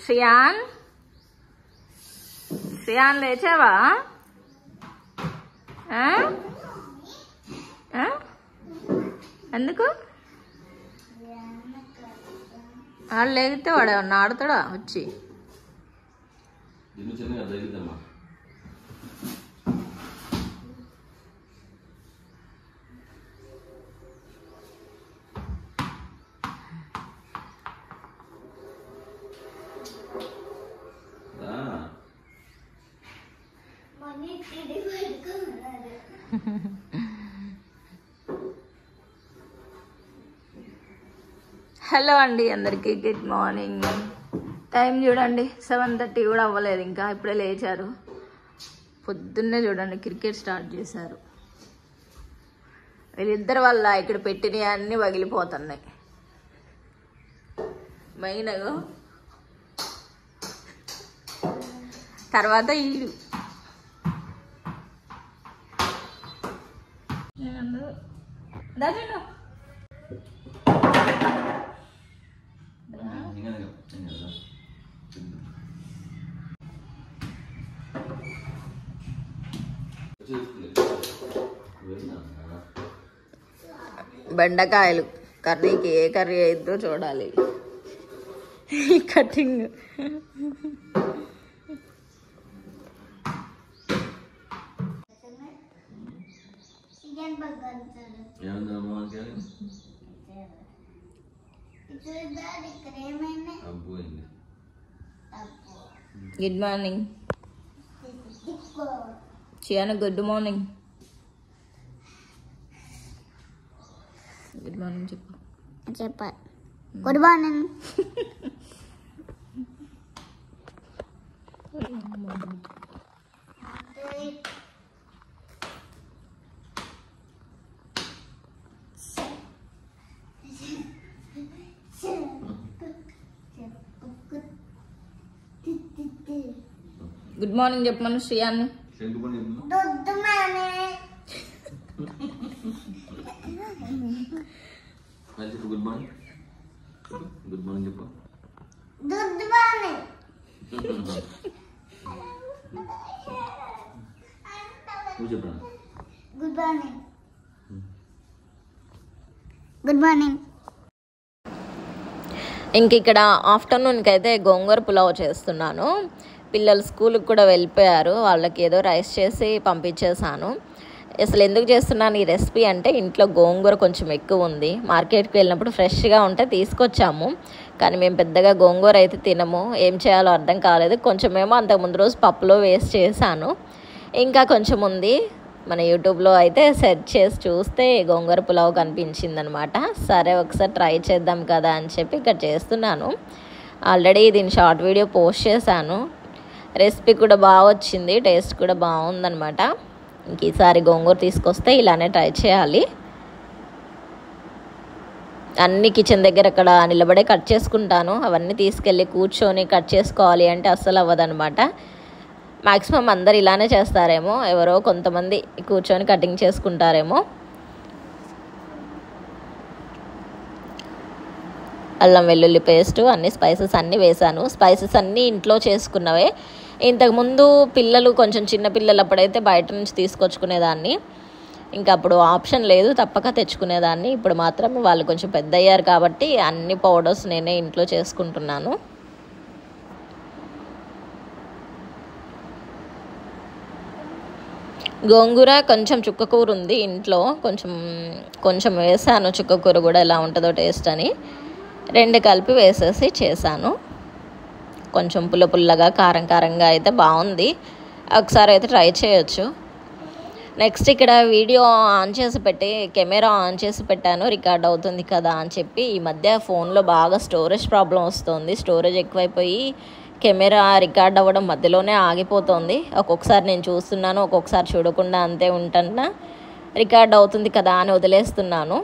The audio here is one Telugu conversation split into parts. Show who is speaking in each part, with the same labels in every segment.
Speaker 1: శ్రియాన్ శ్రియాన్ లేచావా? ఎందుకు వాళ్ళు లేగితే వాడు ఏమన్నా ఆడతాడా వచ్చి? హలో అండి అందరికీ, గుడ్ మార్నింగ్. టైం చూడండి 7:30 కూడా అవ్వలేదు, ఇంకా ఇప్పుడే లేచారు. పొద్దున్నే చూడండి క్రికెట్ స్టార్ట్ చేశారు. వీళ్ళిద్దరి వల్ల ఇక్కడ పెట్టినవి అన్నీ పగిలిపోతున్నాయి. మెయిన్ తర్వాత ఈడు దాని బెండకాయలు కర్రీకి ఏ కర్రీ అయిద్దో చూడాలి. కటింగ్ గుడ్ మార్నింగ్ చియాన. Good morning. గుడ్ మార్నింగ్ చెప్ప.
Speaker 2: Good morning.
Speaker 1: గుడ్ మార్నింగ్ చెప్పమను శ్రియాన్ని.
Speaker 2: Good morning.
Speaker 3: Good morning. Good morning చెప్పు.
Speaker 2: Good morning.
Speaker 3: నువ్వు చెప్పరా?
Speaker 2: Good morning. Good morning.
Speaker 1: ఇంక ఇక్కడ ఆఫ్టర్నూన్కి అయితే గోంగూర పులావ్ చేస్తున్నాను. పిల్లలు స్కూల్కి కూడా వెళ్ళిపోయారు, వాళ్ళకి ఏదో రైస్ చేసి పంపించేసాను. అసలు ఎందుకు చేస్తున్నాను ఈ రెసిపీ అంటే, ఇంట్లో గోంగూర కొంచెం ఎక్కువ ఉంది. మార్కెట్కి వెళ్ళినప్పుడు ఫ్రెష్గా ఉంటే తీసుకొచ్చాము, కానీ మేము పెద్దగా గోంగూర అయితే తినము. ఏం చేయాలో అర్థం కాలేదు. కొంచెమేమో అంతకుముందు రోజు పప్పులో వేస్ట్ చేశాను, ఇంకా కొంచెం ఉంది. మన యూట్యూబ్లో అయితే సెర్చ్ చేసి చూస్తే గోంగూర పులావ్ కనిపించిందనమాట. సరే ఒకసారి ట్రై చేద్దాం కదా అని చెప్పి ఇక్కడ చేస్తున్నాను. ఆల్రెడీ దీని షార్ట్ వీడియో పోస్ట్ చేశాను. రెసిపీ కూడా బాగా వచ్చింది, టేస్ట్ కూడా బాగుందనమాట. ఇంక ఈసారి గోంగూర తీసుకొస్తే ఇలానే ట్రై చేయాలి. అన్ని కిచెన్ దగ్గర అక్కడ నిలబడే కట్ చేసుకుంటాను. అవన్నీ తీసుకెళ్ళి కూర్చొని కట్ చేసుకోవాలి అంటే అస్సలు అవ్వదనమాట. మ్యాక్సిమం అందరు ఇలానే చేస్తారేమో, ఎవరో కొంతమంది కూర్చొని కటింగ్ చేసుకుంటారేమో. అల్లం వెల్లుల్లి పేస్టు, అన్ని స్పైసెస్ అన్నీ వేసాను. స్పైసెస్ అన్నీ ఇంట్లో చేసుకున్నవే. ఇంతకుముందు పిల్లలు కొంచెం చిన్నపిల్లలు అప్పుడైతే బయట నుంచి తీసుకొచ్చుకునేదాన్ని, ఇంకా అప్పుడు ఆప్షన్ లేదు, తప్పక తెచ్చుకునేదాన్ని. ఇప్పుడు మాత్రం వాళ్ళు కొంచెం పెద్ద అయ్యారు కాబట్టి అన్ని పౌడర్స్ నేనే ఇంట్లో చేసుకుంటున్నాను. గోంగూర కొంచెం చుక్కకూర ఉంది ఇంట్లో, కొంచెం వేసాను చుక్కకూర కూడా ఎలా ఉంటుందో టేస్ట్ అని. 2 కలిపి వేసేసి చేశాను. కొంచెం పుల్లగా కారంగా అయితే బాగుంది. ఒకసారి అయితే ట్రై చేయొచ్చు. నెక్స్ట్ ఇక్కడ వీడియో ఆన్ చేసి పెట్టి కెమెరా ఆన్ చేసి పెట్టాను, రికార్డ్ అవుతుంది కదా అని చెప్పి. ఈ మధ్య ఫోన్లో బాగా స్టోరేజ్ ప్రాబ్లం వస్తుంది. స్టోరేజ్ ఎక్కువైపోయి కెమెరా రికార్డ్ అవ్వడం మధ్యలోనే ఆగిపోతుంది. ఒక్కొక్కసారి నేను చూస్తున్నాను, ఒక్కొక్కసారి చూడకుండా అంతే ఉంటున్నా. రికార్డ్ అవుతుంది కదా అని వదిలేస్తున్నాను,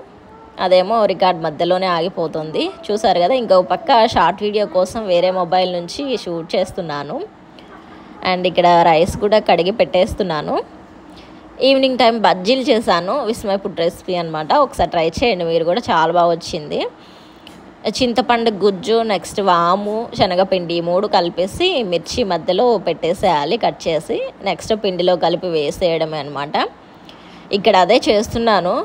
Speaker 1: అదేమో రికార్డ్ మధ్యలోనే ఆగిపోతుంది. చూసారు కదా. ఇంకో పక్క షార్ట్ వీడియో కోసం వేరే మొబైల్ నుంచి షూట్ చేస్తున్నాను. అండ్ ఇక్కడ రైస్ కూడా కడిగి పెట్టేస్తున్నాను. ఈవినింగ్ టైం బజ్జీలు చేశాను, విస్మయ ఫుడ్ రెసిపీ అనమాట. ఒకసారి ట్రై చేయండి మీరు కూడా, చాలా బాగా వచ్చింది. చింతపండు గుజ్జు, నెక్స్ట్ వాము, శనగపిండి 3 కలిపేసి మిర్చి మధ్యలో పెట్టేసేయాలి కట్ చేసి. నెక్స్ట్ పిండిలో కలిపి వేసేయడమే అనమాట. ఇక్కడ అదే చేస్తున్నాను.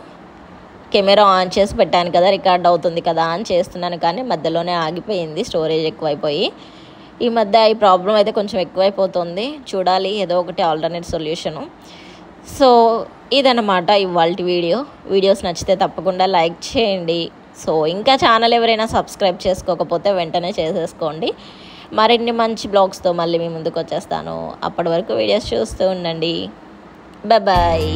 Speaker 1: కెమెరా ఆన్ చేసి పెట్టాను కదా, రికార్డ్ అవుతుంది కదా అని చేస్తున్నాను, కానీ మధ్యలోనే ఆగిపోయింది స్టోరేజ్ ఎక్కువైపోయి. ఈ మధ్య ఈ ప్రాబ్లం అయితే కొంచెం ఎక్కువైపోతుంది. చూడాలి ఏదో ఒకటి ఆల్టర్నేట్ సొల్యూషను. సో ఇదన్నమాట ఇవాల్టి వీడియోస్ నచ్చితే తప్పకుండా లైక్ చేయండి. సో ఇంకా ఛానల్ ఎవరైనా సబ్స్క్రైబ్ చేసుకోకపోతే వెంటనే చేసేసుకోండి. మరిన్ని మంచి బ్లాగ్స్తో మళ్ళీ మీ ముందుకు వచ్చేస్తాను. అప్పటి వరకు వీడియోస్ చూస్తూ ఉండండి. బాయ్.